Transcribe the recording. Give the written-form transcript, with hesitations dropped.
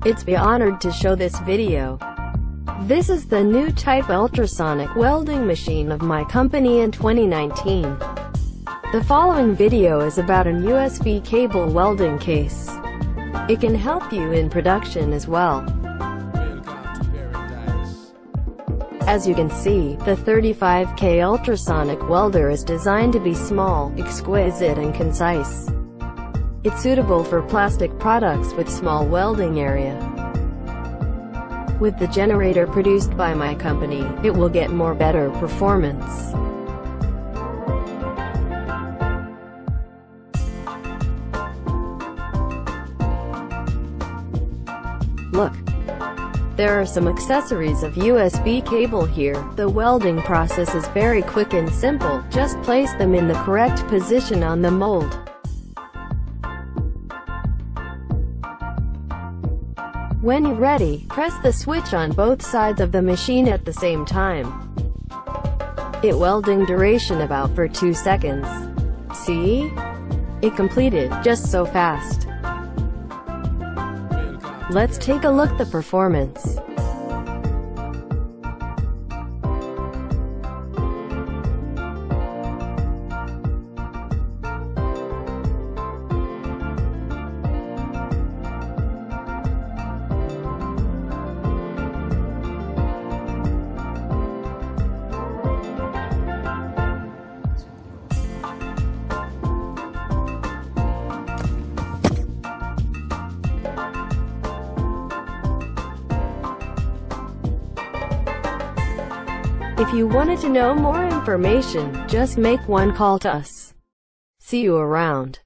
It's be honored to show this video. This is the new type ultrasonic welding machine of my company in 2019. The following video is about an USB cable welding case. It can help you in production as well. As you can see, the 35K ultrasonic welder is designed to be small, exquisite and concise. It's suitable for plastic products with small welding area. With the generator produced by my company, it will get more better performance. Look. There are some accessories of USB cable here. The welding process is very quick and simple. Just place them in the correct position on the mold. When you're ready, press the switch on both sides of the machine at the same time. It welding duration about for 2 seconds. See? It completed, just so fast. Let's take a look at the performance. If you wanted to know more information, just make one call to us. See you around.